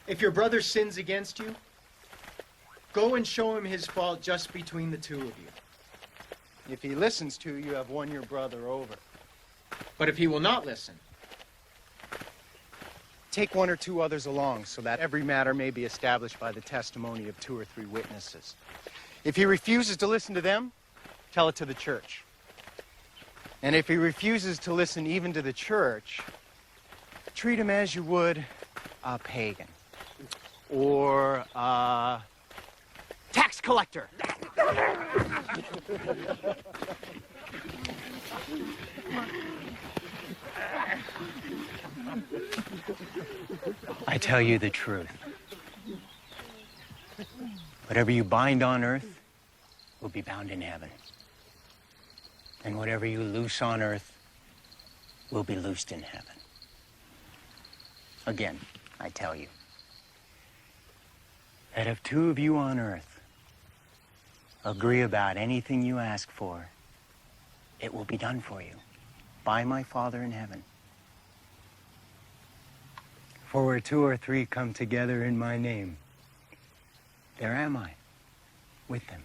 If your brother sins against you, go and show him his fault just between the two of you. If he listens to you, you have won your brother over. But if he will not listen, take one or two others along so that every matter may be established by the testimony of 2 or 3 witnesses. If he refuses to listen to them, tell it to the church. And if he refuses to listen even to the church, treat him as you would a pagan or a tax collector. I tell you the truth. Whatever you bind on earth will be bound in heaven. And whatever you loose on earth will be loosed in heaven. Again, I tell you that if 2 of you on earth agree about anything you ask for, it will be done for you by my Father in heaven. For where 2 or 3 come together in my name, there am I with them.